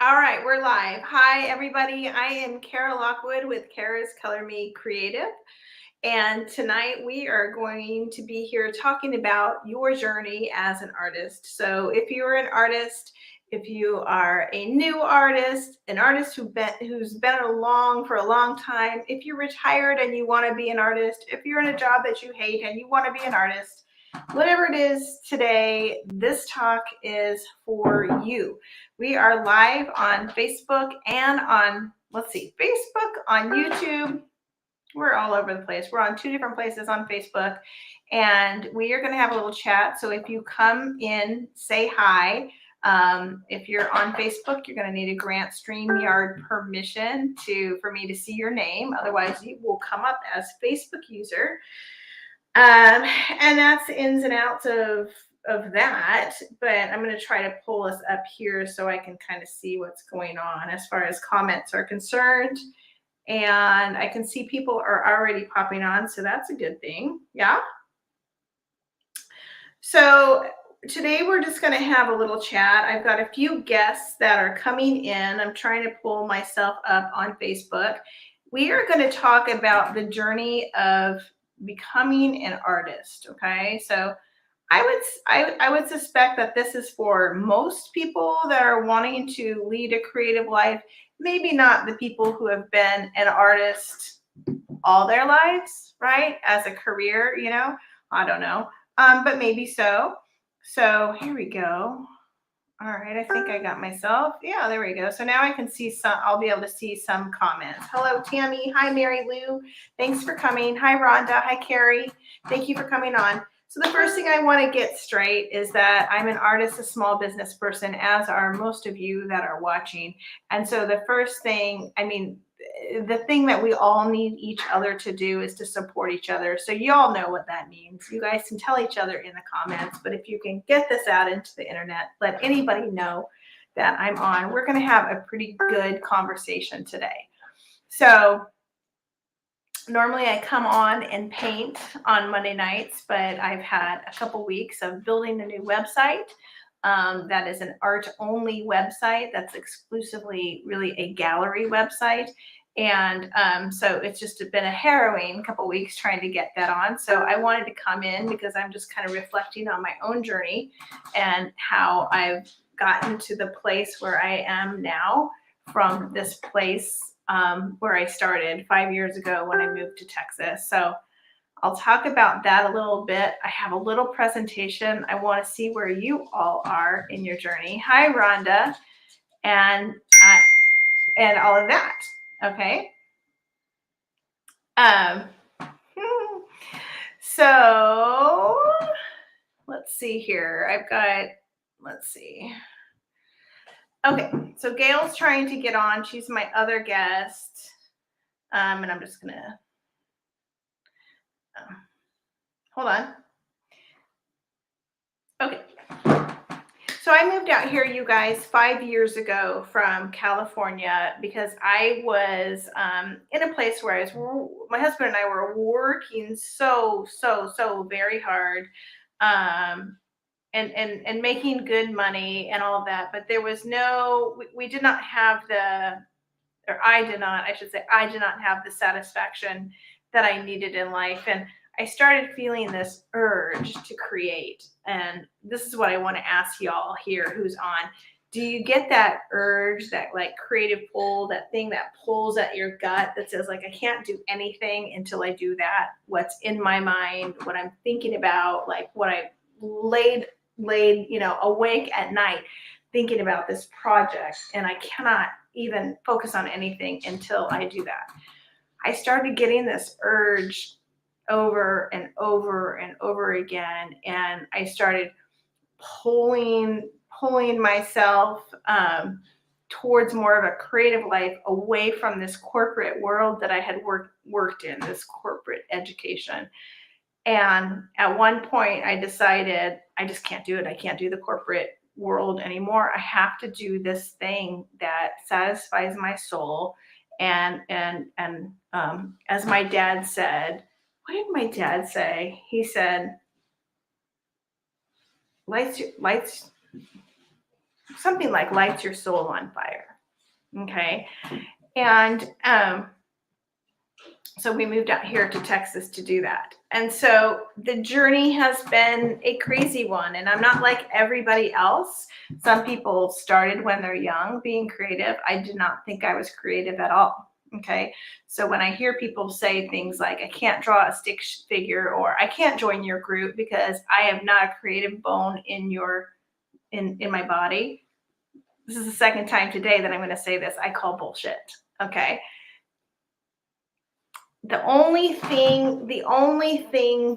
All right, we're live. Hi, everybody. I am Cara Lockwood with Cara's Color Me Creative. And tonight we are going to be here talking about your journey as an artist. So, if you're an artist, if you are a new artist, an artist who's been along for a long time, if you're retired and you want to be an artist, if you're in a job that you hate and you want to be an artist, whatever it is today, this talk is for you. We are live on Facebook and on, Facebook, on YouTube. We're all over the place. We're on two different places on Facebook, and we are going to have a little chat. So if you come in, say hi. If you're on Facebook, you're going to need to grant StreamYard permission for me to see your name. Otherwise, you will come up as Facebook user. And that's the ins and outs of that. But I'm going to try to pull us up here so I can kind of see what's going on as far as comments are concerned. And I can see people are already popping on, so that's a good thing. Yeah. So today we're just going to have a little chat. I've got a few guests that are coming in. I'm trying to pull myself up on Facebook. We are going to talk about the journey of becoming an artist. Okay. So I would suspect that this is for most people that are wanting to lead a creative life. Maybe not the people who have been an artist all their lives, right? As a career, I don't know. But maybe so. So here we go. All right, I think I got myself. Yeah, there we go. So now I can see I'll be able to see some comments. Hello, Tammy. Hi, Mary Lou. Thanks for coming. Hi, Rhonda. Hi, Carrie. Thank you for coming on. So the first thing I want to get straight is that I'm an artist, a small business person, as are most of you that are watching. And so the first thing, the thing that we all need each other to do is to support each other. So you all know what that means. You guys can tell each other in the comments, but if you can get this out into the internet, let anybody know that I'm on. We're going to have a pretty good conversation today. So normally I come on and paint on Monday nights, but I've had a couple weeks of building a new website. That is an art-only website that's exclusively really a gallery website. And so it's just been a harrowing couple weeks trying to get that on. So I wanted to come in because I'm just kind of reflecting on my own journey and how I've gotten to the place where I am now from this place where I started 5 years ago when I moved to Texas. So I'll talk about that a little bit. I have a little presentation. I want to see where you all are in your journey. Hi, Rhonda, and all of that. Okay. So let's see here. Let's see. Okay, so Gail's trying to get on. She's my other guest. And I'm just gonna hold on. Okay. So I moved out here, you guys, 5 years ago from California because I was in a place where my husband and I were working so very hard and making good money and all of that. But there was we did not have I did not have the satisfaction that I needed in life. And I started feeling this urge to create. And this is what I want to ask y'all here who's on. Do you get that urge, that like creative pull, that thing that pulls at your gut that says like, I can't do anything until I do that? What's in my mind, what I'm thinking about, like what I laid, awake at night thinking about this project. And I cannot even focus on anything until I do that. I started getting this urge over and over and over again, and I started pulling myself towards more of a creative life, away from this corporate world that I had worked in, this corporate education. And at one point I decided I just can't do it. I can't do the corporate world anymore. I have to do this thing that satisfies my soul. And as my dad said, what did my dad say? He said, lights, something like lights your soul on fire. Okay. And so we moved out here to Texas to do that. And so the journey has been a crazy one. And I'm not like everybody else. Some people started when they're young being creative. I did not think I was creative at all. Okay. So when I hear people say things like, I can't draw a stick figure, or I can't join your group because I have not a creative bone in my body. This is the second time today that I'm going to say this. I call bullshit. Okay. The only thing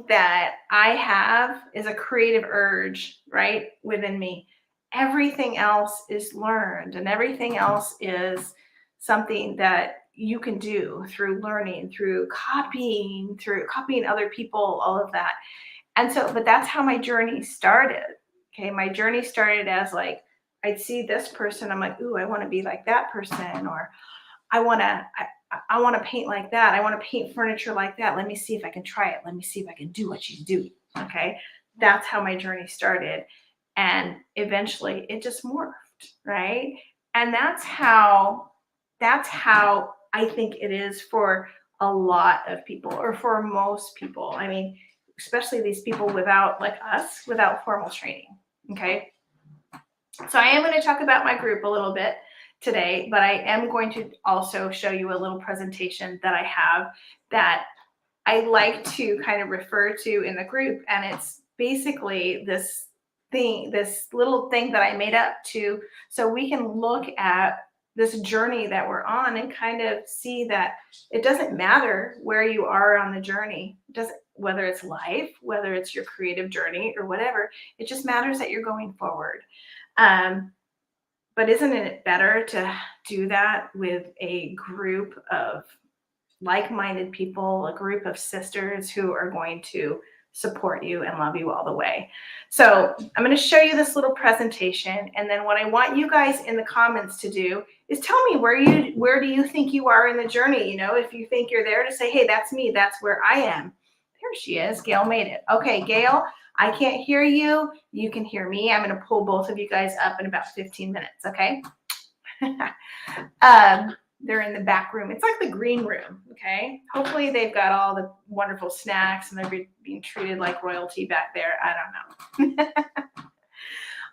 that I have is a creative urge, right, within me. Everything else is learned, and everything else is something that you can do through learning, through copying other people, all of that. And so, but that's how my journey started. Okay. My journey started as like, I'd see this person, I'm like, ooh, I want to be like that person, or I want to paint like that. I want to paint furniture like that. Let me see if I can try it. Let me see if I can do what she's doing. Okay. That's how my journey started. And eventually it just morphed. Right. And that's how I think it is for a lot of people, or for most people. I mean, especially these people without, like us, without formal training. Okay. So I am going to talk about my group a little bit today, but I am going to also show you a little presentation that I have that I like to kind of refer to in the group. And it's basically this little thing that I made up so we can look at this journey that we're on and kind of see that it doesn't matter where you are on the journey. It doesn't, whether it's life, whether it's your creative journey or whatever, it just matters that you're going forward. But isn't it better to do that with a group of like-minded people, a group of sisters who are going to support you and love you all the way? So I'm going to show you this little presentation. And then what I want you guys in the comments to do is tell me where do you think you are in the journey? You know, if you think you're there, to say, hey, that's me. That's where I am. There she is. Gail made it. Okay, Gail, I can't hear you. You can hear me. I'm going to pull both of you guys up in about 15 minutes. Okay. They're in the back room. It's like the green room. Okay. Hopefully they've got all the wonderful snacks and they're being treated like royalty back there. I don't know.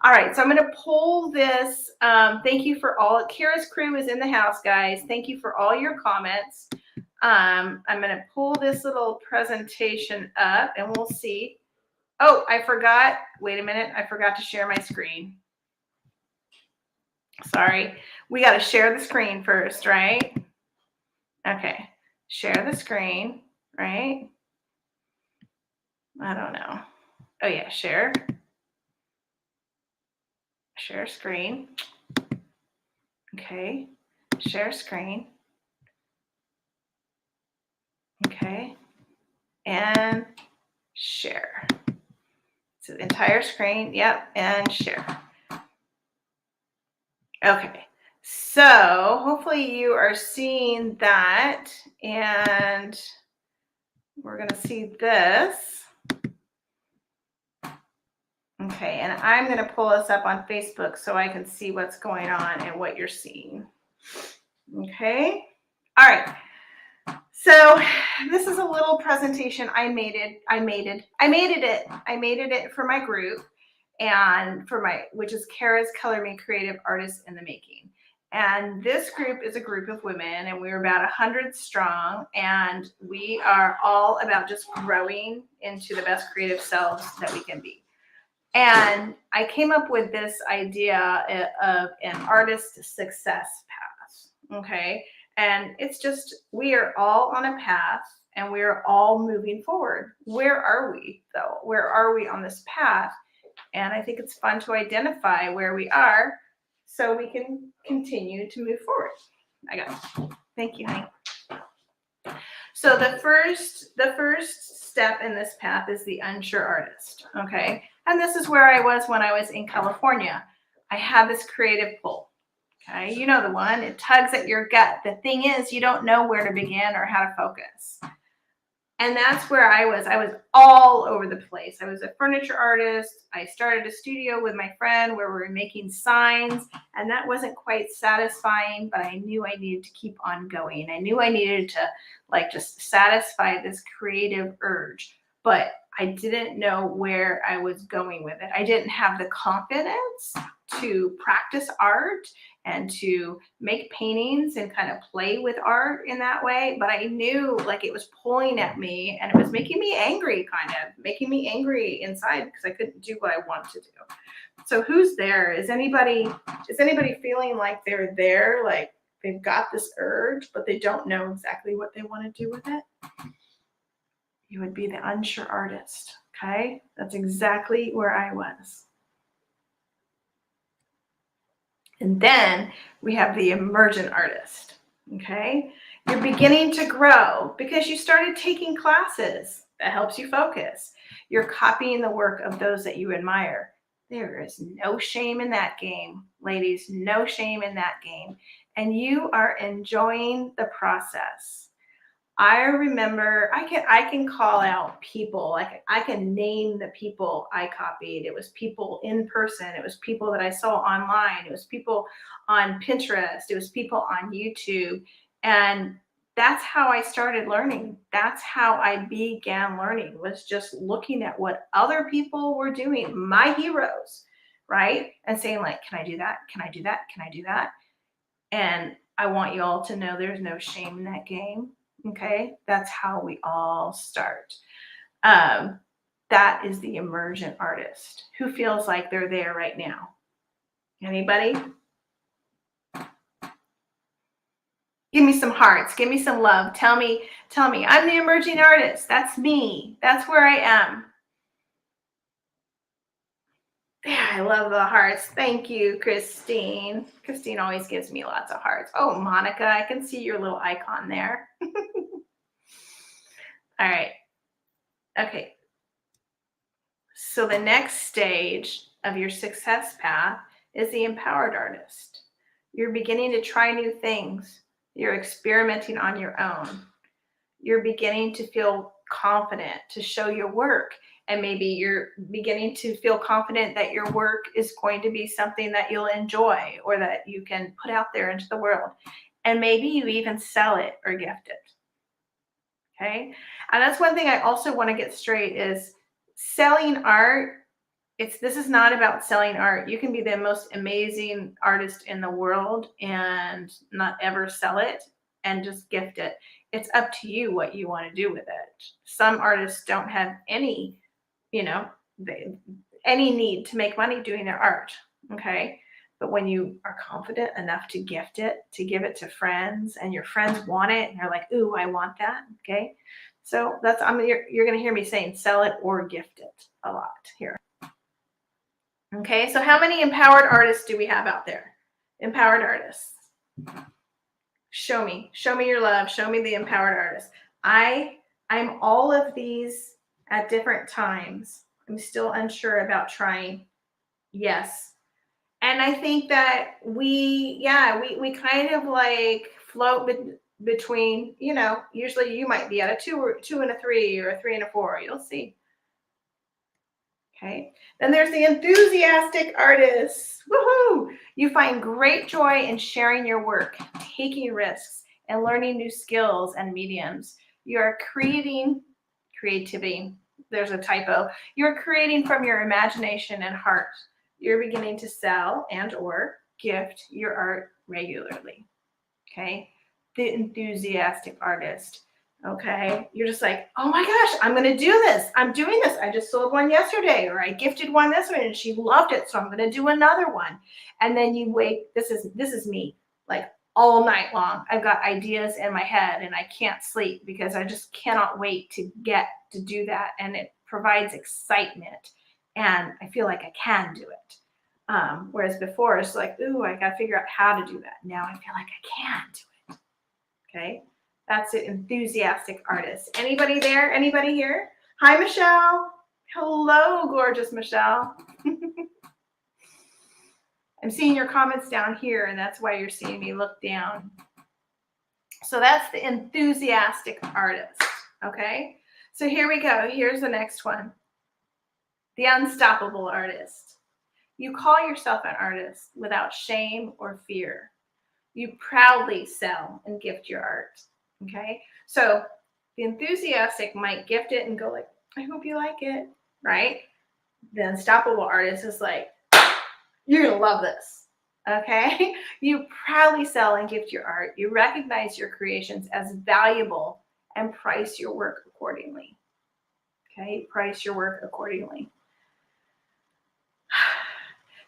All right. So I'm going to pull this. Thank you for all. Cara's crew is in the house, guys. Thank you for all your comments. I'm going to pull this little presentation up and we'll see. Oh, I forgot. Wait a minute. I forgot to share my screen. Sorry. We got to share the screen first, right? Okay. Share the screen, right? I don't know. Oh, yeah. Share. Share screen. Okay. Share screen. Okay. And share. So the entire screen. Yep. And share. Okay. So hopefully you are seeing that, and we're going to see this. Okay, and I'm going to pull this up on Facebook so I can see what's going on and what you're seeing. Okay. All right. So this is a little presentation I made it for my group, and which is Cara's Color Me Creative Artists in the Making. And this group is a group of women, and we're about 100 strong, and we are all about just growing into the best creative selves that we can be. And I came up with this idea of an artist success path. Okay. And it's just, we are all on a path and we're all moving forward. Where are we though? Where are we on this path? And I think it's fun to identify where we are so we can continue to move forward. I got it. Thank you, honey. So the first step in this path is the unsure artist. Okay. And this is where I was when I was in California. I had this creative pull. Okay. You know the one, it tugs at your gut. The thing is, you don't know where to begin or how to focus. And that's where I was. I was all over the place. I was a furniture artist. I started a studio with my friend where we were making signs, and that wasn't quite satisfying, but I knew I needed to keep on going. I knew I needed to like just satisfy this creative urge, but I didn't know where I was going with it. I didn't have the confidence to practice art and to make paintings and kind of play with art in that way. But I knew like it was pulling at me and it was making me angry, kind of making me angry inside because I couldn't do what I wanted to do. So who's there? Is anybody feeling like they're there? Like they've got this urge, but they don't know exactly what they want to do with it? You would be the unsure artist. Okay. That's exactly where I was. And then we have the emergent artist, okay? You're beginning to grow because you started taking classes. That helps you focus. You're copying the work of those that you admire. There is no shame in that game, ladies, no shame in that game. And you are enjoying the process. I remember I can call out people, like I can name the people I copied. It was people in person. It was people that I saw online. It was people on Pinterest. It was people on YouTube. And that's how I started learning. That's how I began learning, was just looking at what other people were doing, my heroes, right? And saying like, can I do that? Can I do that? Can I do that? And I want you all to know there's no shame in that game. Okay, that's how we all start. That is the emergent artist. Who feels like they're there right now? Anybody? Give me some hearts. Give me some love. Tell me, I'm the emerging artist. That's me. That's where I am. Yeah, I love the hearts. Thank you, Christine. Christine always gives me lots of hearts. Oh, Monica, I can see your little icon there. All right. Okay. So the next stage of your success path is the empowered artist. You're beginning to try new things. You're experimenting on your own. You're beginning to feel confident to show your work. And maybe you're beginning to feel confident that your work is going to be something that you'll enjoy or that you can put out there into the world. And maybe you even sell it or gift it. Okay. And that's one thing I also want to get straight is selling art. This is not about selling art. You can be the most amazing artist in the world and not ever sell it and just gift it. It's up to you what you want to do with it. Some artists don't have any, any need to make money doing their art. Okay. But when you are confident enough to gift it, to give it to friends, and your friends want it, and they're like, "Ooh, I want that." Okay, so you're going to hear me saying sell it or gift it a lot here. Okay, so how many empowered artists do we have out there? Empowered artists. Show me your love. Show me the empowered artists. I'm all of these at different times. I'm still unsure about trying. Yes. And I think that we kind of like float between, usually you might be at a 2 and a 3 or a 3 and a 4. You'll see. Okay. Then there's the enthusiastic artists. Woohoo! You find great joy in sharing your work, taking risks, and learning new skills and mediums. You are creativity. There's a typo. You're creating from your imagination and heart. You're beginning to sell and or gift your art regularly. Okay. The enthusiastic artist. Okay. You're just like, oh my gosh, I'm going to do this. I'm doing this. I just sold one yesterday, or I gifted one this way and she loved it. So I'm going to do another one. And then you wait. This is me, like all night long. I've got ideas in my head and I can't sleep because I just cannot wait to get to do that. And it provides excitement. And I feel like I can do it. Whereas before it's like, ooh, I got to figure out how to do that. Now I feel like I can do it. Okay. That's an enthusiastic artist. Anybody there? Anybody here? Hi, Michelle. Hello, gorgeous Michelle. I'm seeing your comments down here, and that's why you're seeing me look down. So that's the enthusiastic artist. Okay. So here we go. Here's the next one. The unstoppable artist. You call yourself an artist without shame or fear. You proudly sell and gift your art. Okay. So the enthusiastic might gift it and go like, I hope you like it. Right. The unstoppable artist is like, you're going to love this. Okay. You proudly sell and gift your art. You recognize your creations as valuable and price your work accordingly. Okay. Price your work accordingly.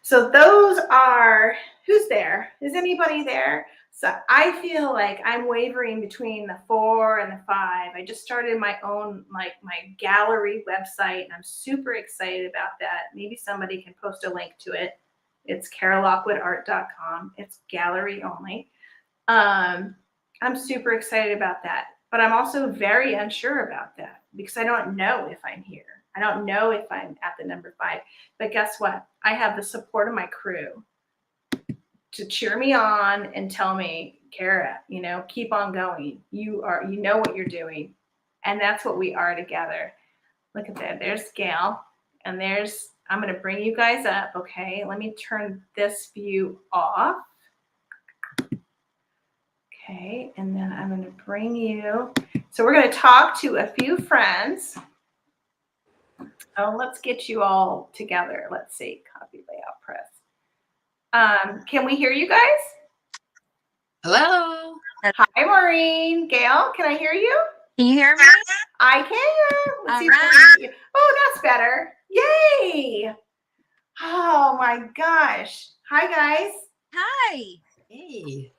So those are, who's there? Is anybody there? So I feel like I'm wavering between the 4 and the 5. I just started my own, like my gallery website, and I'm super excited about that. Maybe somebody can post a link to it. It's caralockwoodart.com. It's gallery only. I'm super excited about that, but I'm also very unsure about that because I don't know if I'm here. I don't know if I'm at the number 5, but guess what? I have the support of my crew to cheer me on and tell me, Cara, keep on going. You know what you're doing. And that's what we are together. Look at that. There's Gail. And I'm going to bring you guys up. Okay. Let me turn this view off. Okay. And then I'm going to bring you. So we're going to talk to a few friends. Oh, let's get you all together. Let's see. Copy, layout, press. Can we hear you guys? Hello. Hi, Maureen. Gail, can I hear you? Can you hear me? I can. Let's see if I can hear you. Oh, that's better. Yay. Oh, my gosh. Hi, guys. Hi. Hey.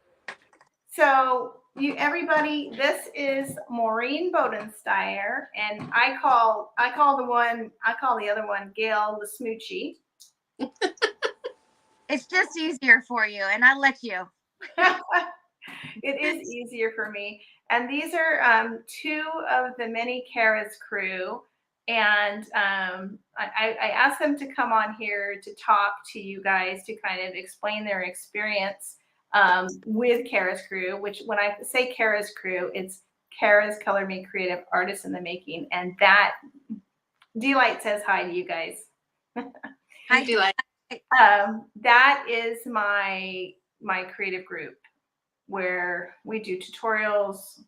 So everybody, this is Maureen Bodensteyer, and I call the other one Gail the Smoochie. It's just easier for you, and I let you. It is easier for me. And these are 2 of the many Cara's crew. And I asked them to come on here to talk to you guys to kind of explain their experience with Cara's crew, which when I say Cara's crew, it's Cara's Color Me Creative Artists in the Making. And that, Delight says hi to you guys. Hi, Delight. That is my creative group, where we do tutorials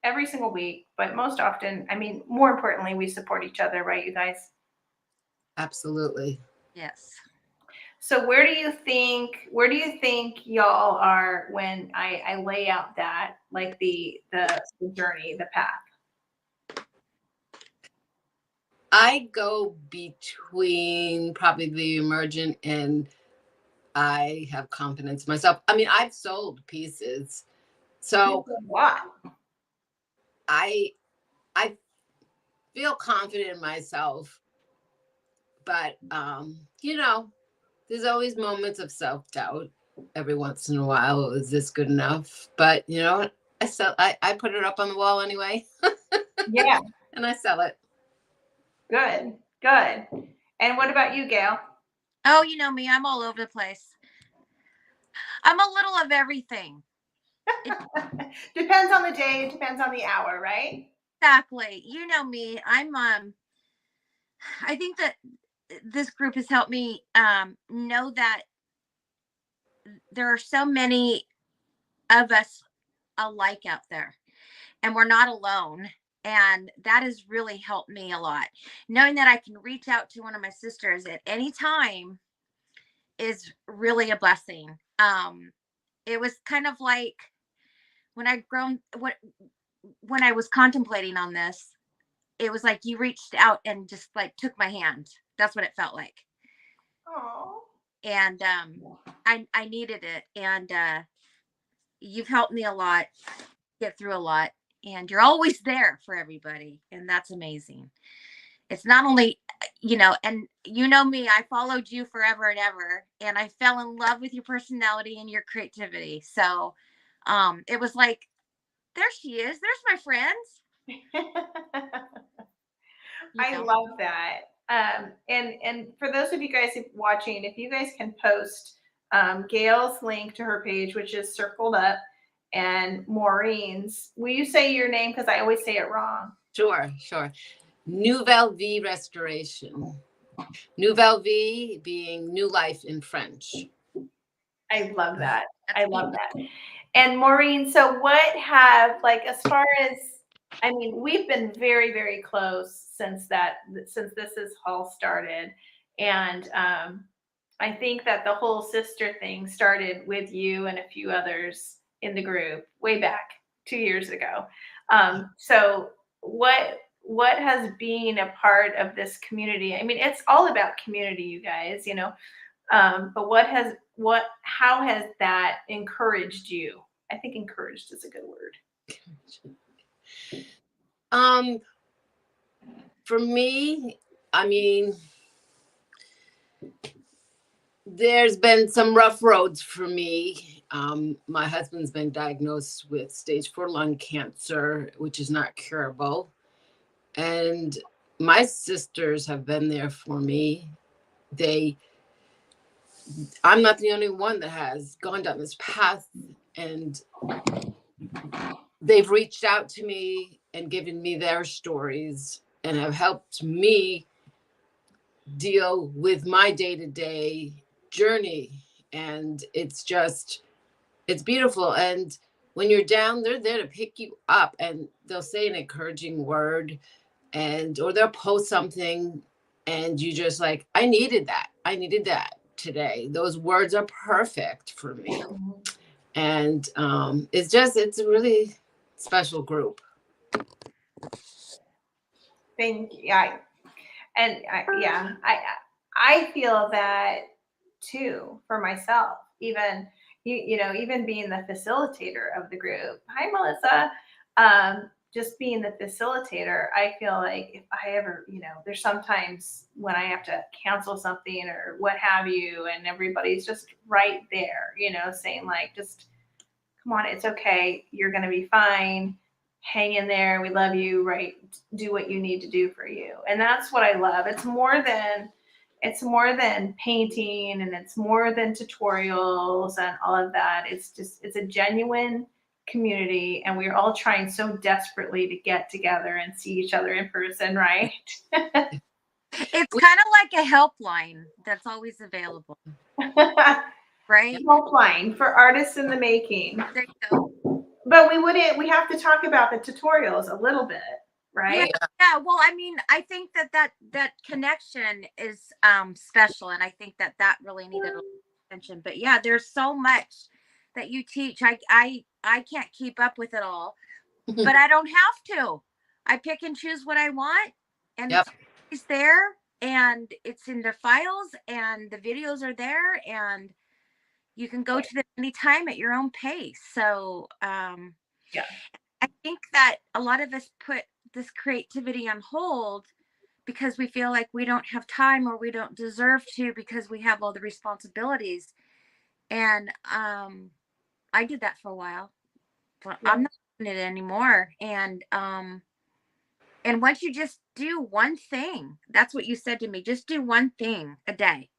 every single week, but most often, more importantly, we support each other, right, you guys? Absolutely. Yes. So where do you think y'all are when I lay out that, like the journey, the path? I go between probably the emergent and I have confidence in myself. I've sold pieces. So what? I feel confident in myself, but there's always moments of self-doubt every once in a while. Is this good enough? But I put it up on the wall anyway. Yeah. And I sell it. Good. And what about you, Gail? Oh, you know me, I'm all over the place. I'm a little of everything. Depends on the day, it depends on the hour, right? Exactly. You know me. I think that this group has helped me know that there are so many of us alike out there, and we're not alone. And that has really helped me a lot. Knowing that I can reach out to one of my sisters at any time is really a blessing. It was kind of like when when I was contemplating on this, it was like you reached out and just like took my hand. That's what it felt like. Oh. And I needed it, and you've helped me a lot, get through a lot, and you're always there for everybody, and that's amazing. It's not only, and you know me, I followed you forever and ever, and I fell in love with your personality and your creativity. So it was like, there she is. There's my friends. I love that. And for those of you guys watching, if you guys can post Gail's link to her page, which is circled up, and Maureen's, will you say your name? Because I always say it wrong. Sure. Nouvelle Vie Restoration. Nouvelle Vie being new life in French. I love that. That's I love that. And Maureen, so what have, like, as far as, I mean, we've been very, very close since this has all started. And I think that the whole sister thing started with you and a few others in the group way back 2 years ago. So what has been a part of this community? I mean, it's all about community, you guys, you know. But how has that encouraged you? I think encouraged is a good word. For me, I mean, there's been some rough roads for me. My husband's been diagnosed with stage 4 lung cancer, which is not curable. And my sisters have been there for me. I'm not the only one that has gone down this path, and they've reached out to me and given me their stories and have helped me deal with my day-to-day journey. And it's beautiful. And when you're down, they're there to pick you up, and they'll say an encouraging word, or they'll post something, and you just like, I needed that today. Those words are perfect for me. And it's a really special group. Thank you. I feel that too for myself. Even even being the facilitator of the group. Hi, Melissa. Just being the facilitator, I feel like if I ever, there's sometimes when I have to cancel something or what have you, and everybody's just right there, saying like, just come on, it's okay, you're going to be fine, hang in there, we love you, right? Do what you need to do for you. And that's what I love. It's more than painting, and it's more than tutorials and all of that. It's a genuine community, and we're all trying so desperately to get together and see each other in person, right? It's kind of like a helpline that's always available, right? Helpline for artists in the making. There you go. But we have to talk about the tutorials a little bit, right? Yeah. Well, I mean, I think that connection is special, and I think that really needed attention. But yeah, there's so much that you teach. I can't keep up with it all, but I don't have to. I pick and choose what I want, and it's there, and it's in the files, and the videos are there, and you can go to them anytime at your own pace. So I think that a lot of us put this creativity on hold because we feel like we don't have time, or we don't deserve to, because we have all the responsibilities. And I did that for a while, but I'm not doing it anymore. And once you just do one thing, that's what you said to me, just do one thing a day.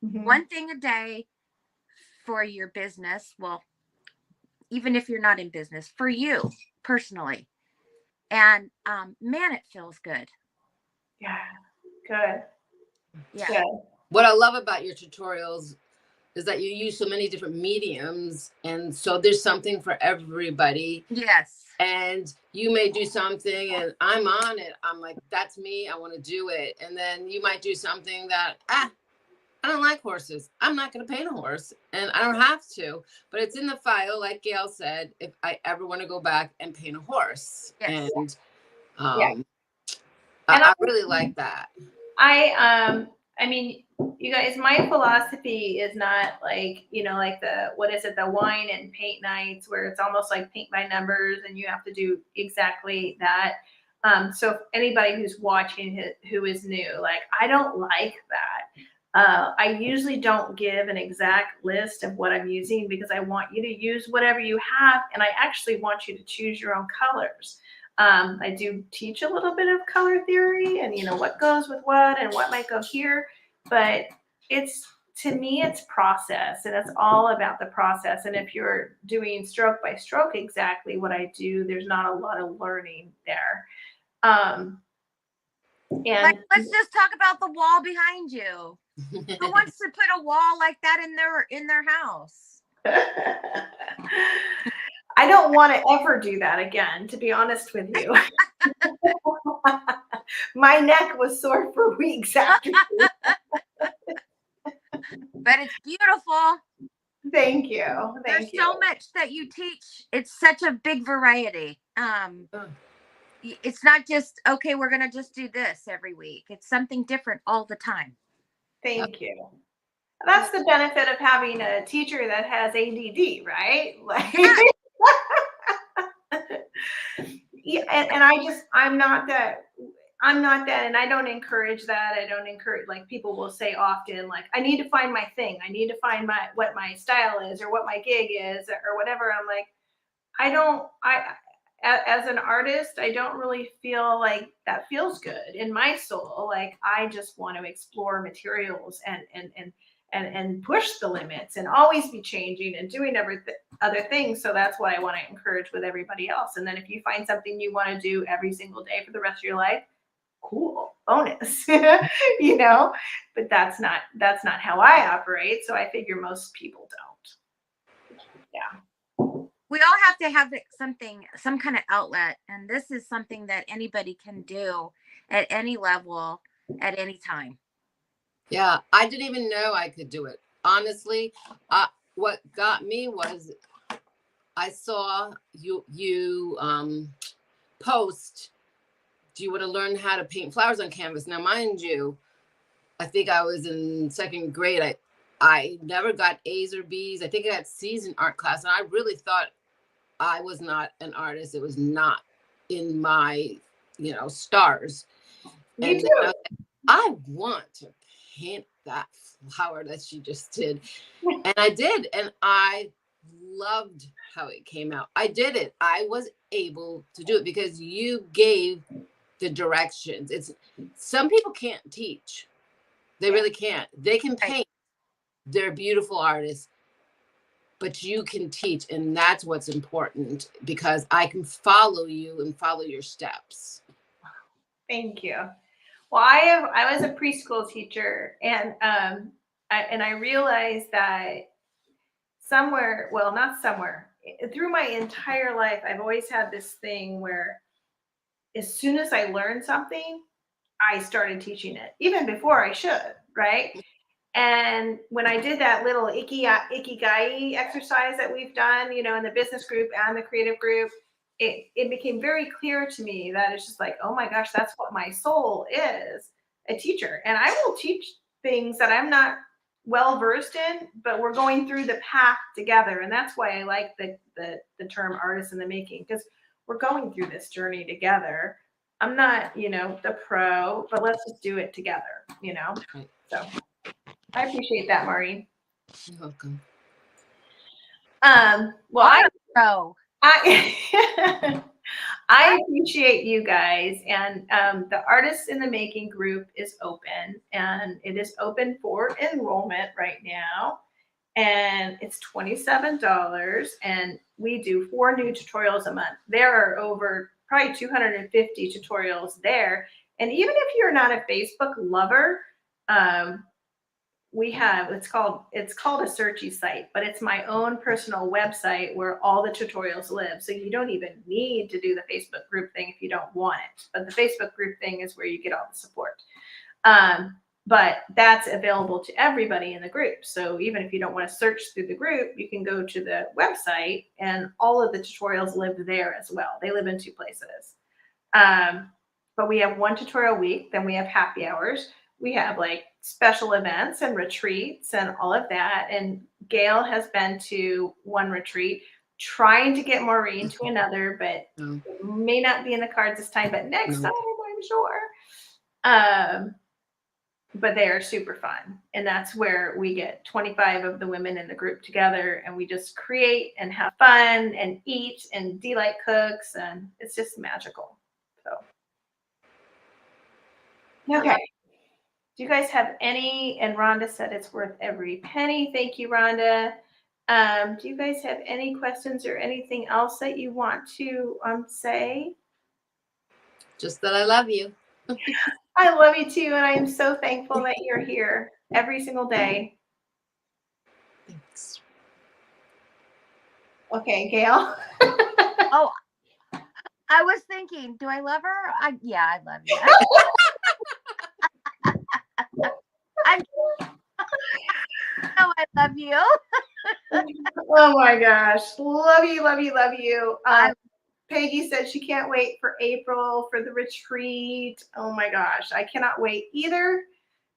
Mm-hmm. One thing a day for your business. Well, even if you're not in business, for you personally. And man, it feels good. Yeah, good. Yeah. Good. What I love about your tutorials is that you use so many different mediums, and so there's something for everybody. Yes. And you may do something and I'm on it, I'm like, that's me, I want to do it. And then you might do something that I don't like horses, I'm not going to paint a horse, and I don't have to, but it's in the file, like Gail said, if I ever want to go back and paint a horse. Yes. And I really like that. I mean, you guys, my philosophy is not like, like the wine and paint nights where it's almost like paint by numbers and you have to do exactly that. So if anybody who's watching who is new, like, I don't like that. I usually don't give an exact list of what I'm using, because I want you to use whatever you have, and I actually want you to choose your own colors. I do teach a little bit of color theory and, what goes with what and what might go here, but to me, it's process, and it's all about the process. And if you're doing stroke by stroke exactly what I do, there's not a lot of learning there. And let's just talk about the wall behind you. Who wants to put a wall like that in their house? I don't want to ever do that again, to be honest with you. My neck was sore for weeks after. But it's beautiful. Thank you. There's Thank you. so much that you teach. It's such a big variety. It's not just, okay, we're going to just do this every week. It's something different all the time. Thank you. That's the benefit of having a teacher that has ADD, right? Like, yeah, and I'm not that, and I don't encourage that. I don't encourage, like people will say often, like, I need to find my thing. I need to find what my style is or what my gig is or whatever. I'm like, as an artist, I don't really feel like that feels good in my soul. Like, I just want to explore materials and push the limits and always be changing and doing other things. So that's what I want to encourage with everybody else. And then if you find something you want to do every single day for the rest of your life, cool, bonus, but that's not how I operate. So I figure most people don't. Yeah. We all have to have some kind of outlet. And this is something that anybody can do at any level, at any time. Yeah, I didn't even know I could do it. Honestly, what got me was I saw you post, do you want to learn how to paint flowers on canvas? Now, mind you, I think I was in second grade. I never got A's or B's. I think I got C's in art class. And I really thought I was not an artist. It was not in my, stars. Me And too. I want to paint that flower that she just did. And I did. And I loved how it came out. I did it. I was able to do it because you gave the directions. Some people can't teach. They really can't. They can paint. They're beautiful artists, but you can teach. And that's what's important, because I can follow you and follow your steps. Thank you. Well, I was a preschool teacher, and I realized that through my entire life, I've always had this thing where as soon as I learned something, I started teaching it, even before I should, right? And when I did that little ikigai exercise that we've done, in the business group and the creative group, it became very clear to me that it's just like, oh my gosh, that's what my soul is, a teacher. And I will teach things that I'm not well versed in, but we're going through the path together. And that's why I like the term artist in the making, because we're going through this journey together. I'm not, the pro, but let's just do it together, So I appreciate that, Maureen. You're welcome. Well, Pro. I appreciate you guys, and the Artists in the Making group is open, and it is open for enrollment right now, and it's $27, and we do 4 new tutorials a month. There are over probably 250 tutorials there, and even if you're not a Facebook lover, we have, it's called a Searchy site, but it's my own personal website where all the tutorials live. So you don't even need to do the Facebook group thing if you don't want it. But the Facebook group thing is where you get all the support. But that's available to everybody in the group. So even if you don't want to search through the group, you can go to the website and all of the tutorials live there as well. They live in 2 places. But we have 1 tutorial a week. Then we have happy hours. We have like special events and retreats and all of that. And Gail has been to 1 retreat, trying to get Maureen to another, but it may not be in the cards this time, but next time, I'm sure. But they are super fun. And that's where we get 25 of the women in the group together, and we just create and have fun and eat, and Delight cooks, and it's just magical. So, okay. Do you guys have any? And Rhonda said it's worth every penny. Thank you, Rhonda. Do you guys have any questions or anything else that you want to say? Just that I love you. I love you too, and I am so thankful that you're here every single day. Thanks. Okay, Gail. Oh, I was thinking, do I love her? Yeah, I love you. No, I love you. Oh my gosh. Love you, love you, love you. I Peggy said she can't wait for April for the retreat. Oh my gosh. I cannot wait either.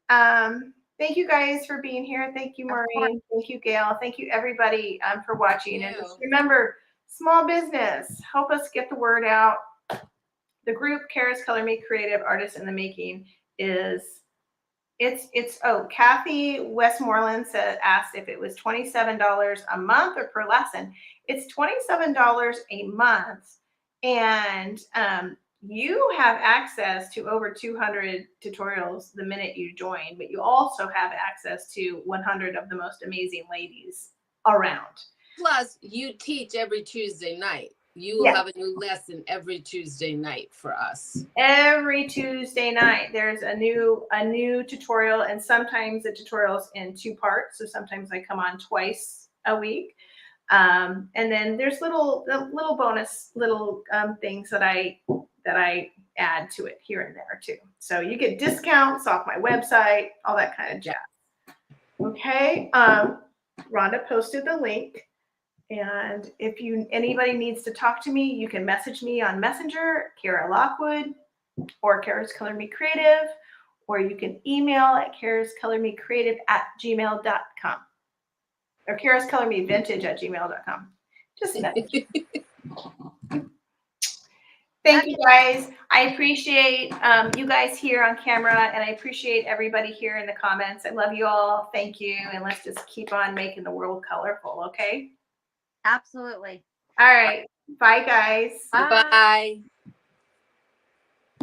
Thank you guys for being here. Thank you, Of course. Maureen. Thank you, Gail. Thank you, everybody, for watching. And you. just remember, small business, help us get the word out. The group Cara's Color Me Creative Artists in the Making is Kathy Westmoreland asked if it was $27 a month or per lesson. It's $27 a month, and you have access to over 200 tutorials the minute you join, but you also have access to 100 of the most amazing ladies around. Plus, you teach every Tuesday night. You will have a new lesson every Tuesday night for us. Every Tuesday night, there's a new tutorial, and sometimes the tutorial's in 2 parts. So sometimes I come on twice a week. And then there's little bonus things that I add to it here and there too. So you get discounts off my website, all that kind of jazz. Okay. Rhonda posted the link. And if anybody needs to talk to me, you can message me on Messenger, Cara Lockwood, or Cara's Color Me Creative, or you can email at carascolormecreative@gmail.com, or carascolormevintage@gmail.com. Just message. Thank you guys. I appreciate you guys here on camera, and I appreciate everybody here in the comments. I love you all. Thank you. And let's just keep on making the world colorful, okay? absolutely. All right. Bye, guys. Bye. Bye.